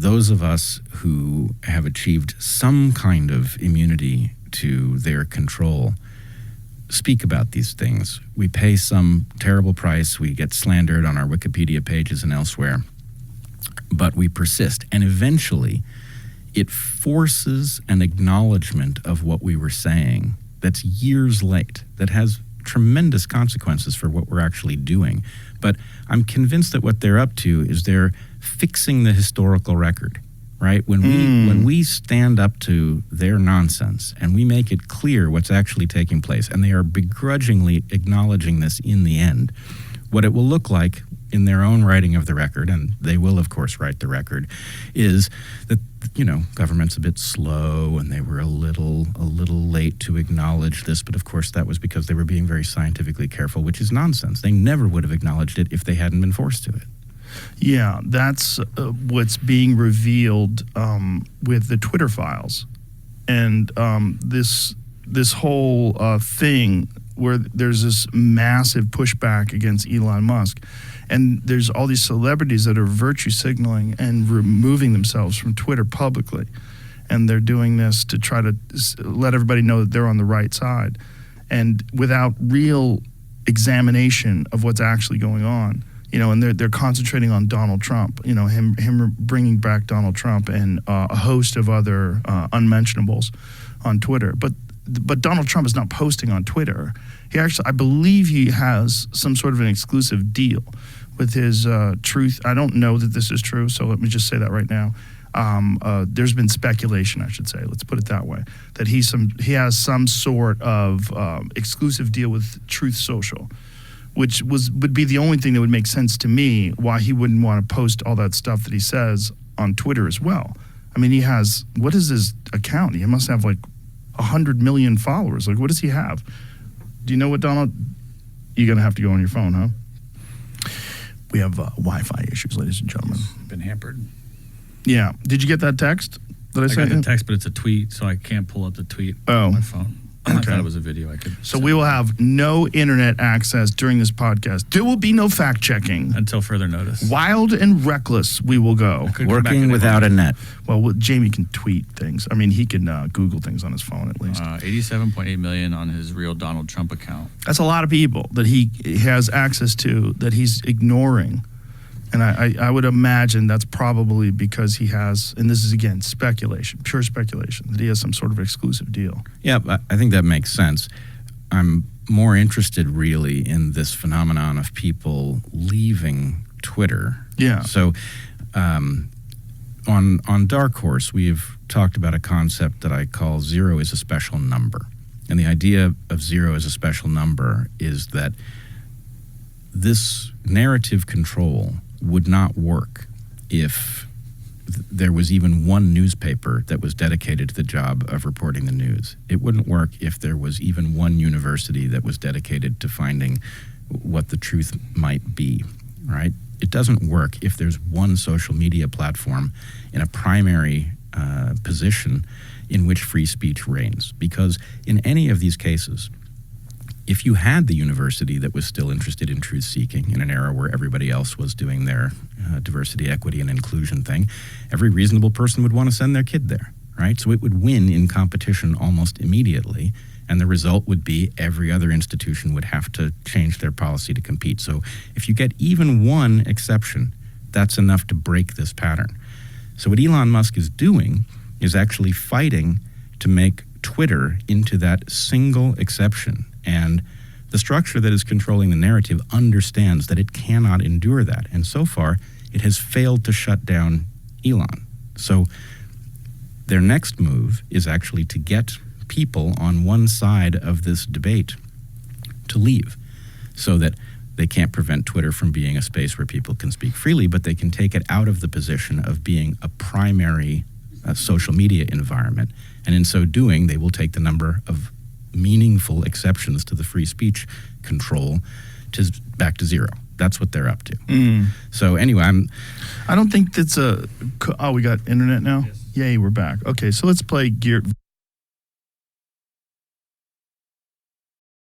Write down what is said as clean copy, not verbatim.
those of us who have achieved some kind of immunity to their control speak about these things. We pay some terrible price. We get slandered on our Wikipedia pages and elsewhere. But we persist. And eventually, it forces an acknowledgement of what we were saying that's years late, that has tremendous consequences for what we're actually doing. But I'm convinced that what they're up to is they're fixing the historical record, right? When we stand up to their nonsense and we make it clear what's actually taking place, and they are begrudgingly acknowledging this in the end, what it will look like in their own writing of the record, and they will of course write the record, is that, you know, government's a bit slow and they were a little late to acknowledge this, but of course that was because they were being very scientifically careful, which is nonsense. They never would have acknowledged it if they hadn't been forced to it. Yeah, that's what's being revealed with the Twitter files, and this whole thing where there's this massive pushback against Elon Musk, and there's all these celebrities that are virtue signaling and removing themselves from Twitter publicly, and they're doing this to try to let everybody know that they're on the right side, and without real examination of what's actually going on. You know, and they're concentrating on Donald Trump, you know, him bringing back Donald Trump and a host of other unmentionables on Twitter. But Donald Trump is not posting on Twitter. He actually, I believe he has some sort of an exclusive deal with his Truth. I don't know that this is true, so let me just say that right now. There's been speculation, I should say, let's put it that way, that he has some sort of exclusive deal with Truth Social, which would be the only thing that would make sense to me why he wouldn't want to post all that stuff that he says on Twitter as well. I mean, he has, what is his account? He must have like 100 million followers. Like, what does he have? Do you know what, Donald? You're going to have to go on your phone, huh? We have Wi-Fi issues, ladies and gentlemen. Been hampered. Yeah. Did you get that text that I sent got you? the text, but it's a tweet, so I can't pull up the tweet Oh. on my phone. I Okay. thought it was a video. I could. So we will have no internet access during this podcast. There will be no fact checking. Until further notice. Wild and reckless we will go. Could come back Working in without a net. Well, Jamie can tweet things. I mean, he can Google things on his phone at least. 87.8 million on his real Donald Trump account. That's a lot of people that he has access to that he's ignoring. And I would imagine that's probably because he has, and this is again speculation, pure speculation, that he has some sort of exclusive deal. Yeah, I think that makes sense. I'm more interested really in this phenomenon of people leaving Twitter. Yeah. So on Dark Horse, we've talked about a concept that I call zero is a special number. And the idea of zero as a special number is that this narrative control would not work if there was even one newspaper that was dedicated to the job of reporting the news. It wouldn't work if there was even one university that was dedicated to finding what the truth might be, right? It doesn't work if there's one social media platform in a primary position in which free speech reigns. Because in any of these cases, if you had the university that was still interested in truth-seeking in an era where everybody else was doing their diversity, equity, and inclusion thing, every reasonable person would want to send their kid there, right? So it would win in competition almost immediately, and the result would be every other institution would have to change their policy to compete. So if you get even one exception, that's enough to break this pattern. So what Elon Musk is doing is actually fighting to make Twitter into that single exception. And the structure that is controlling the narrative understands that it cannot endure that. And so far, it has failed to shut down Elon. So their next move is actually to get people on one side of this debate to leave so that they can't prevent Twitter from being a space where people can speak freely, but they can take it out of the position of being a primary social media environment. And in so doing, they will take the number of meaningful exceptions to the free speech control back to zero. That's what they're up to. So anyway, I don't think that's we got internet now? Yes. Yay, we're back. Okay, so let's play Gear.